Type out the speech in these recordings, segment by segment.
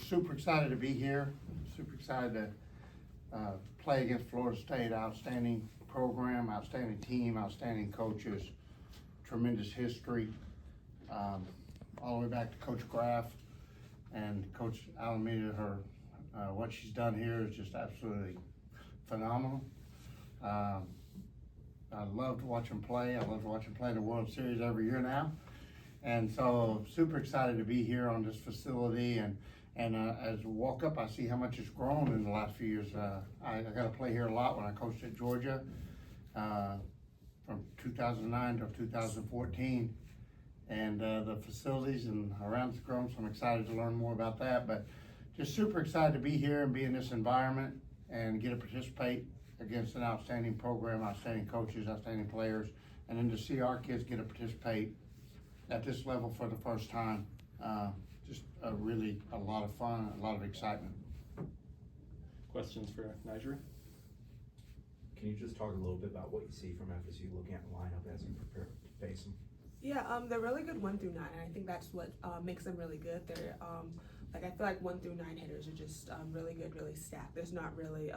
super excited to be here. Super excited to play against Florida State. Outstanding program, outstanding team, outstanding coaches, tremendous history. All the way back to Coach Graff and Coach Alameda. What she's done here is just absolutely phenomenal. I loved watching play. I loved watching play in the World Series every year now. And so super excited to be here on this facility, and as I walk up, I see how much it's grown in the last few years. I got to play here a lot when I coached at Georgia from 2009 to 2014, and the facilities and around it's grown, so I'm excited to learn more about that. But just super excited to be here and be in this environment and get to participate against an outstanding program, outstanding coaches, outstanding players, and then to see our kids get to participate at this level for the first time. Just really a lot of fun, a lot of excitement. Questions for NiJaree? Can you just talk a little bit about what you see from FSU looking at the lineup as you prepare to face them? Yeah, they're really good 1 through 9, and I think that's what makes them really good. They're I feel like 1 through 9 hitters are just really good, really stacked. There's not really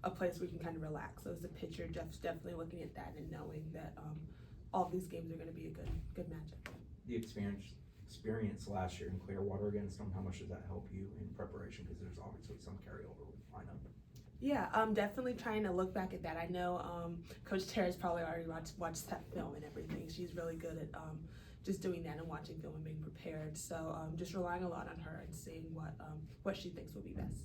a place where you can kind of relax. So as a pitcher, Jeff's definitely looking at that and knowing that all these games are going to be a good matchup. The experience last year in Clearwater against them, how much does that help you in preparation? Because there's obviously some carryover with the lineup. Yeah, I'm definitely trying to look back at that. I know Coach Tara's probably already watched that film and everything. She's really good at just doing that and watching film and being prepared. So just relying a lot on her and seeing what she thinks will be best.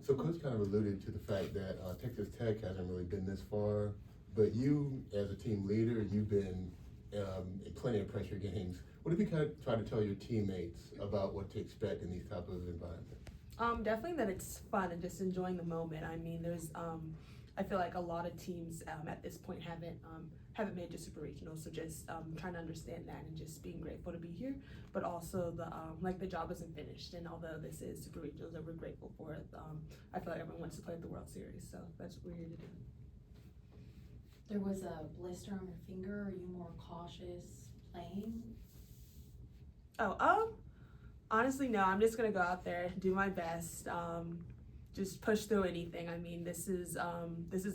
So Coach kind of alluded to the fact that Texas Tech hasn't really been this far, but you, as a team leader, you've been in plenty of pressure games. What if you kind of try to tell your teammates about what to expect in these type of environments? Definitely that it's fun and just enjoying the moment. I mean, there's I feel like a lot of teams at this point haven't made it to super regional, so just trying to understand that and just being grateful to be here, but also the job isn't finished, and although this is super regionals that we're grateful for it, I feel like everyone wants to play at the World Series, so that's what we're here to do. There was a blister on your finger. Are you more cautious playing? Honestly, no. I'm just gonna go out there, do my best, just push through anything. I mean, this is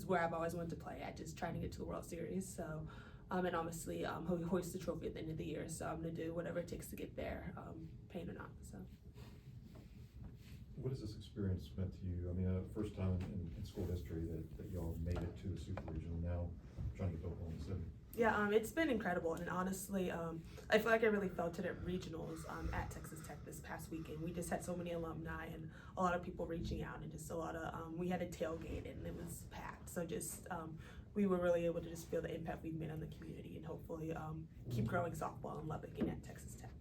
where I've always wanted to play at, just trying to get to the World Series. So, and obviously, hoist the trophy at the end of the year. So I'm gonna do whatever it takes to get there, pain or not. So. What has this experience meant to you? I mean, first time in school history that y'all made it to the super regional, now trying to get to Oklahoma City. Yeah, it's been incredible, and honestly, I feel like I really felt it at regionals at Texas Tech this past weekend. We just had so many alumni and a lot of people reaching out, and just a lot of, we had a tailgate and it was packed. So just, we were really able to just feel the impact we've made on the community and hopefully keep growing softball in Lubbock and at Texas Tech.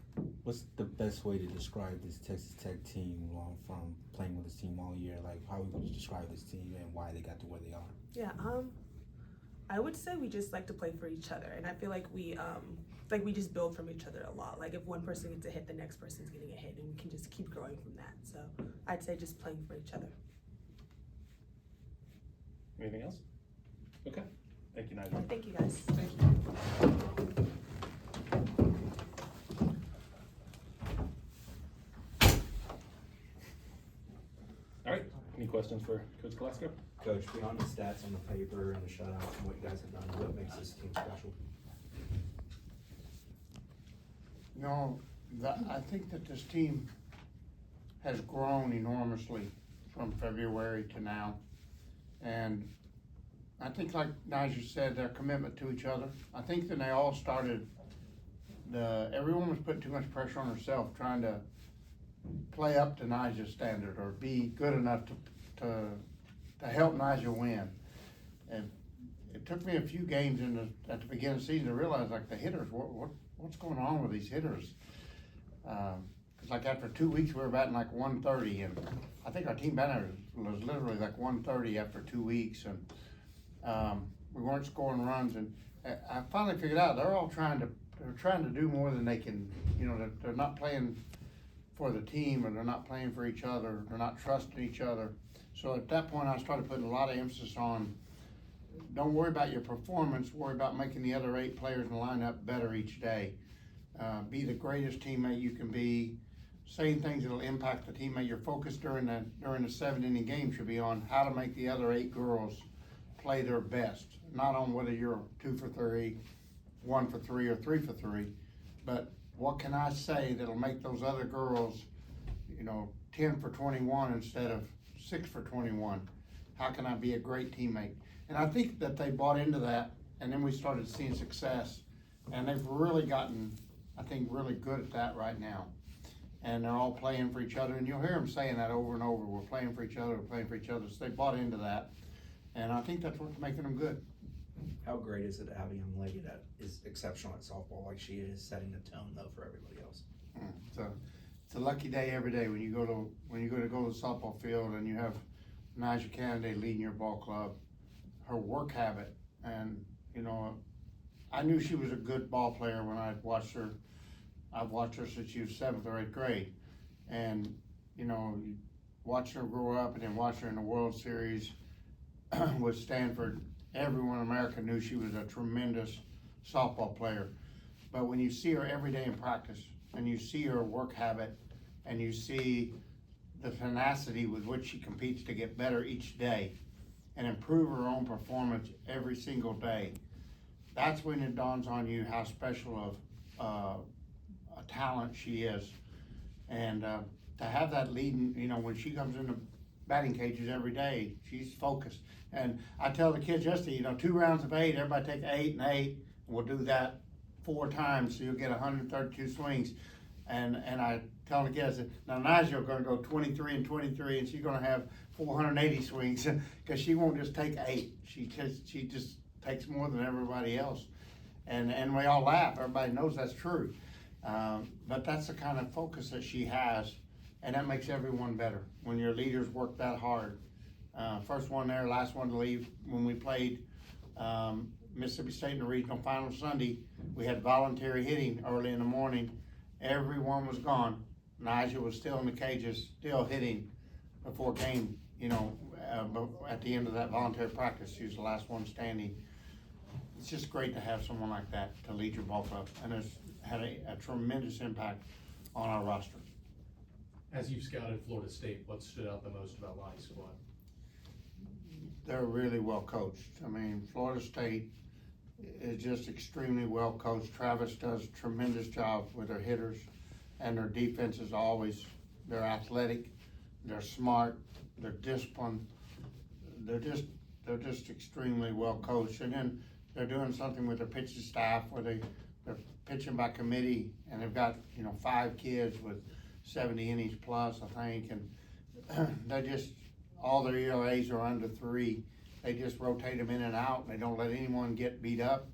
What's the best way to describe this Texas Tech team from playing with this team all year? Like, how would you describe this team and why they got to where they are? Yeah, I would say we just like to play for each other, and I feel like we just build from each other a lot. Like if one person gets a hit, the next person's getting a hit, and we can just keep growing from that. So I'd say just playing for each other. Anything else? Okay. Thank you, NiJaree. Thank you, guys. Thank you. All right. Any questions for Coach Glasco? Coach, beyond the stats on the paper and the shutouts and what you guys have done, what makes this team special? You know, I think that this team has grown enormously from February to now. And I think, like NiJaree said, their commitment to each other. I think that they all started, everyone was putting too much pressure on herself, trying to play up to NiJaree's standard or be good enough to help NiJaree win. And it took me a few games at the beginning of the season to realize, like, the hitters, what's going on with these hitters? Cause like after 2 weeks we were batting like 130, and I think our team batting was literally like 130 after 2 weeks, and we weren't scoring runs. And I finally figured out they're trying to do more than they can. You know, they're not playing for the team, or they're not playing for each other. They're not trusting each other. So at that point, I started putting a lot of emphasis on, don't worry about your performance, worry about making the other 8 players in the lineup better each day. Be the greatest teammate you can be. saying things that'll impact the teammate. Your focus during the 7-inning game should be on how to make the other 8 girls play their best, not on whether you're 2 for 3, 1 for 3, or 3 for 3, but what can I say that'll make those other girls, 10 for 21 instead of 6 for 21? How can I be a great teammate? And I think that they bought into that, and then we started seeing success, and they've really gotten, I think, really good at that right now. And they're all playing for each other, and you'll hear them saying that over and over. We're playing for each other, we're playing for each other. So they bought into that, and I think that's what's making them good. How great is it to have a young lady that is exceptional at softball like she is, setting the tone though for everybody else? So it's a lucky day every day when you go to the softball field and you have NiJaree Canady leading your ball club. Her work habit, and I knew she was a good ball player when I'd watched her. I've watched her since she was 7th or 8th grade, and watching her grow up and then watching her in the World Series with Stanford. Everyone in America knew she was a tremendous softball player. But when you see her every day in practice, and you see her work habit, and you see the tenacity with which she competes to get better each day and improve her own performance every single day, that's when it dawns on you how special of a talent she is. And to have that leading, when she comes in the batting cages every day, she's focused. And I tell the kids yesterday, 2 rounds of 8, everybody take 8 and 8, and we'll do that 4 times, so you'll get 132 swings. And I tell the kids that now Nigel gonna go 23 and 23, and she's gonna have 480 swings, because she won't just take 8. She just takes more than everybody else. And we all laugh, everybody knows that's true. But that's the kind of focus that she has, and that makes everyone better when your leaders work that hard. First one there, last one to leave. When we played Mississippi State in the regional final Sunday, we had voluntary hitting early in the morning. Everyone was gone. Nigel was still in the cages, still hitting before game, at the end of that voluntary practice. She was the last one standing. It's just great to have someone like that to lead your ball club, and it's had a tremendous impact on our roster. As you've scouted Florida State, what stood out the most about Lonnie's squad? They're really well coached. I mean, Florida State is just extremely well coached. Travis does a tremendous job with their hitters, and their defense is they're athletic, they're smart, they're disciplined. They're just extremely well coached. And then they're doing something with their pitching staff where they're pitching by committee, and they've got 5 kids with 70 innings plus, I think, and they just, all their ERAs are under 3. They just rotate them in and out, and they don't let anyone get beat up,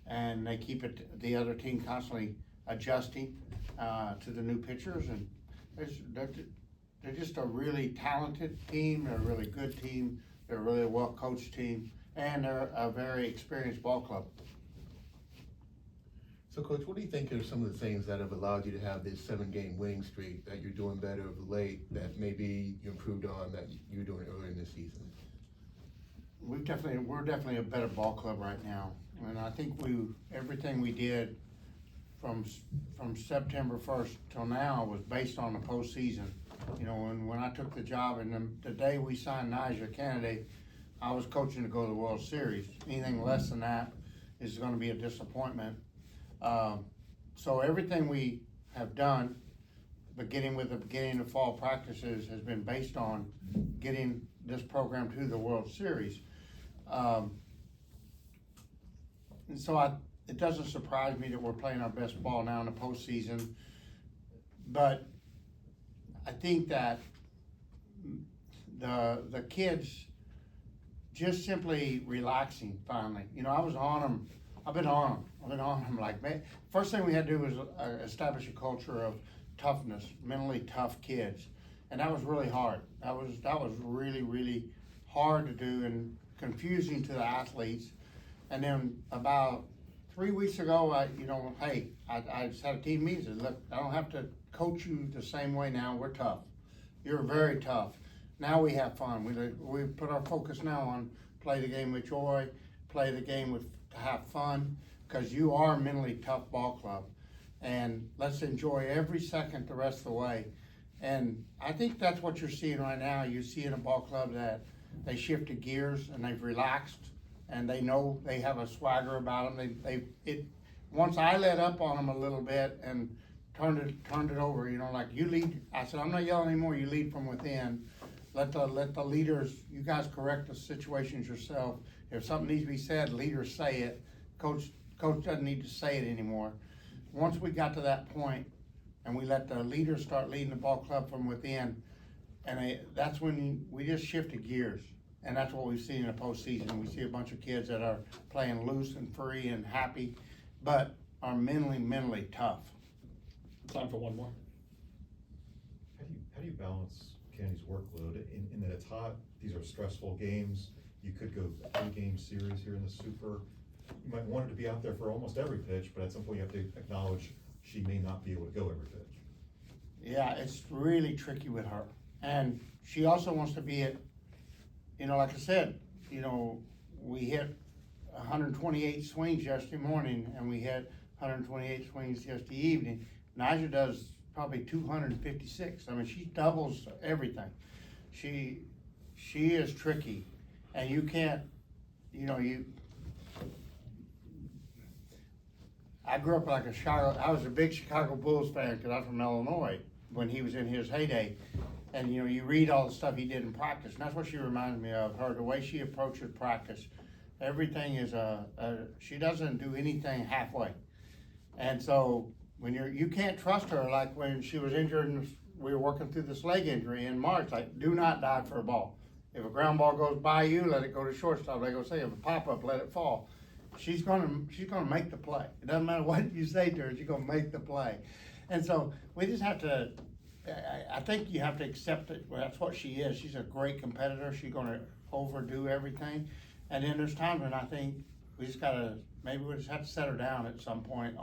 and they keep the other team constantly adjusting to the new pitchers, and they're just a really talented team. They're a really good team. They're a really well-coached team, and they're a very experienced ball club. So, Coach, what do you think are some of the things that have allowed you to have this 7-game winning streak that you're doing better of late that maybe you improved on that you were doing earlier in the season? We're definitely a better ball club right now, and I think everything we did from September 1st till now was based on the postseason. When I took the job, and the day we signed NiJaree Canady, I was coaching to go to the World Series. Anything less than that is going to be a disappointment. So everything we have done, beginning with the beginning of fall practices, has been based on getting this program to the World Series. And so it doesn't surprise me that we're playing our best ball now in the postseason, but I think that the kids just simply relaxing finally. I was on them. I've been on them like, man. First thing we had to do was establish a culture of toughness, mentally tough kids, and that was really hard. That was really, really hard to do and confusing to the athletes. And then about 3 weeks ago, I just had a team meeting. Said, look, I don't have to coach you the same way now. We're tough. You're very tough. Now we have fun. We put our focus now on play the game with joy, play the game to have fun, because you are a mentally tough ball club. and let's enjoy every second the rest of the way. And I think that's what you're seeing right now. You see in a ball club that they shifted gears and they've relaxed, and they know they have a swagger about them. Once I let up on them a little bit and turned it over, you know, like, you lead. I said, I'm not yelling anymore. You lead from within. Let the leaders, you guys correct the situations yourself. If something needs to be said, leaders say it. Coach doesn't need to say it anymore. Once we got to that point and we let the leaders start leading the ball club from within, and that's when we just shifted gears. And that's what we've seen in the postseason. We see a bunch of kids that are playing loose and free and happy, but are mentally tough. Time for one more. How do you balance Candy's workload in that it's hot, these are stressful games, you could go 3-game series here in the Super. You might want her to be out there for almost every pitch, but at some point you have to acknowledge she may not be able to go every pitch. Yeah, it's really tricky with her. And she also wants to be at, you know, like I said, you know, we hit 128 swings yesterday morning, and we hit 128 swings yesterday evening. NiJaree does probably 256. I mean, she doubles everything. She is tricky, and you can't, you know, I grew up like I was a big Chicago Bulls fan because I'm from Illinois when he was in his heyday. And, you know, you read all the stuff he did in practice, and that's what she reminds me of, her, the way she approaches practice. Everything is she doesn't do anything halfway. And so when you can't trust her, like when she was injured and we were working through this leg injury in March, like, do not dive for a ball. If a ground ball goes by you, let it go to shortstop. They go say, if a pop-up, let it fall. She's gonna make the play. It doesn't matter what you say to her, she's gonna make the play. And so we just have to, I think you have to accept it. Well, that's what she is. She's a great competitor. She's gonna overdo everything. And then there's times when I think we just maybe we just have to set her down at some point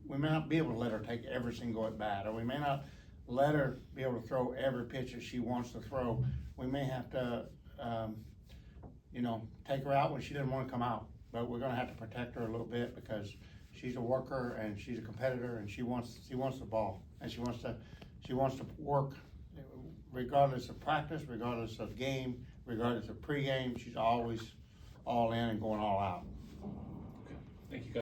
we may not be able to let her take every single at bat, or we may not let her be able to throw every pitch that she wants to throw. We may have to, you know, take her out when she doesn't want to come out. But we're gonna have to protect her a little bit because she's a worker and she's a competitor, and she wants the ball, and she wants to work regardless of practice, regardless of game, regardless of pregame. She's always all in and going all out. Okay. Thank you, guys.